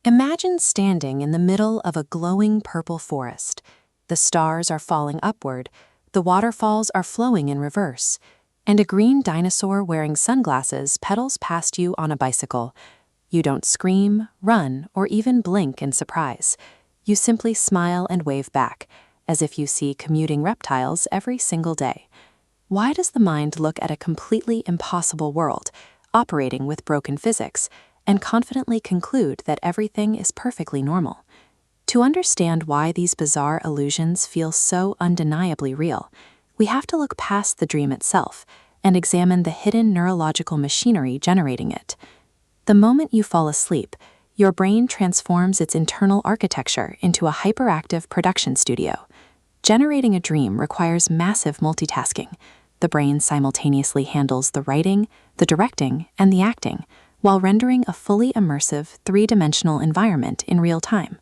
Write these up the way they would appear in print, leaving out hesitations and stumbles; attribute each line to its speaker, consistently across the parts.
Speaker 1: Imagine standing in the middle of a glowing purple forest. The stars are falling upward, the waterfalls are flowing in reverse, and a green dinosaur wearing sunglasses pedals past you on a bicycle. You don't scream, run, or even blink in surprise. You simply smile and wave back, as if you see commuting reptiles every single day. Why does the mind look at a completely impossible world, operating with broken physics, and confidently conclude that everything is perfectly normal? To understand why these bizarre illusions feel so undeniably real, we have to look past the dream itself and examine the hidden neurological machinery generating it. The moment you fall asleep, your brain transforms its internal architecture into a hyperactive production studio. Generating a dream requires massive multitasking. The brain simultaneously handles the writing, the directing, and the acting, while rendering a fully immersive, three-dimensional environment in real time.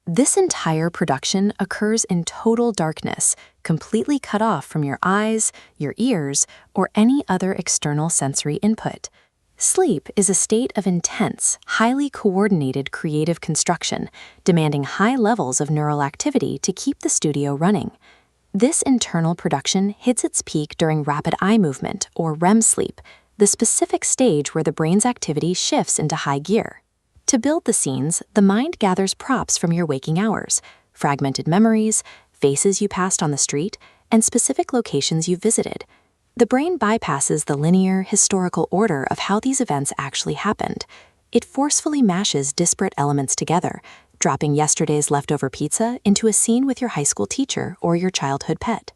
Speaker 1: This entire production occurs in total darkness, completely cut off from your eyes, your ears, or any other external sensory input. Sleep is a state of intense, highly coordinated creative construction, demanding high levels of neural activity to keep the studio running. This internal production hits its peak during rapid eye movement, or REM sleep, the specific stage where the brain's activity shifts into high gear. To build the scenes, the mind gathers props from your waking hours, fragmented memories, faces you passed on the street, and specific locations you visited. The brain bypasses the linear, historical order of how these events actually happened. It forcefully mashes disparate elements together, dropping yesterday's leftover pizza into a scene with your high school teacher or your childhood pet.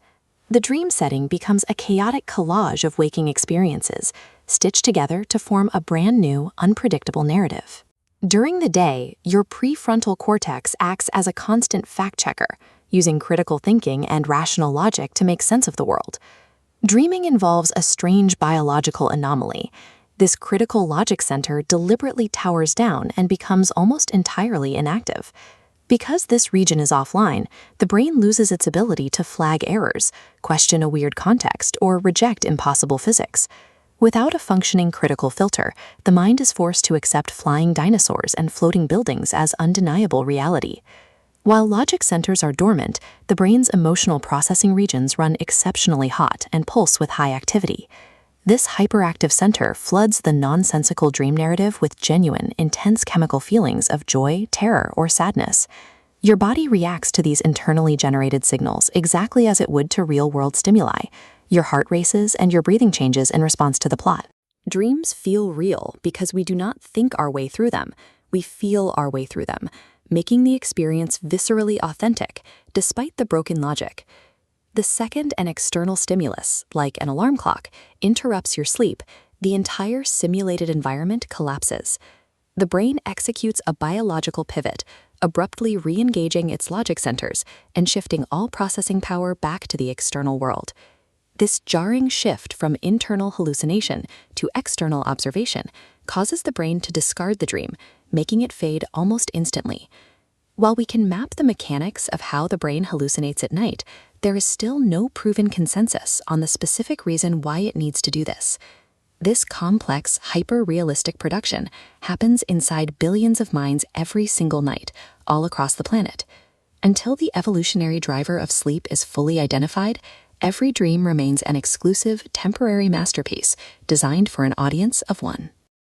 Speaker 1: The dream setting becomes a chaotic collage of waking experiences, stitched together to form a brand new, unpredictable narrative. During the day, your prefrontal cortex acts as a constant fact-checker, using critical thinking and rational logic to make sense of the world. Dreaming involves a strange biological anomaly. This critical logic center deliberately towers down and becomes almost entirely inactive. Because this region is offline, the brain loses its ability to flag errors, question a weird context, or reject impossible physics. Without a functioning critical filter, the mind is forced to accept flying dinosaurs and floating buildings as undeniable reality. While logic centers are dormant, the brain's emotional processing regions run exceptionally hot and pulse with high activity. This hyperactive center floods the nonsensical dream narrative with genuine, intense chemical feelings of joy, terror, or sadness. Your body reacts to these internally generated signals exactly as it would to real-world stimuli. Your heart races and your breathing changes in response to the plot. Dreams feel real because we do not think our way through them. We feel our way through them, making the experience viscerally authentic, despite the broken logic. The second an external stimulus, like an alarm clock, interrupts your sleep, the entire simulated environment collapses. The brain executes a biological pivot, abruptly re-engaging its logic centers and shifting all processing power back to the external world. This jarring shift from internal hallucination to external observation causes the brain to discard the dream, making it fade almost instantly. While we can map the mechanics of how the brain hallucinates at night, there is still no proven consensus on the specific reason why it needs to do this. This complex, hyper-realistic production happens inside billions of minds every single night, all across the planet. Until the evolutionary driver of sleep is fully identified, every dream remains an exclusive, temporary masterpiece designed for an audience of one.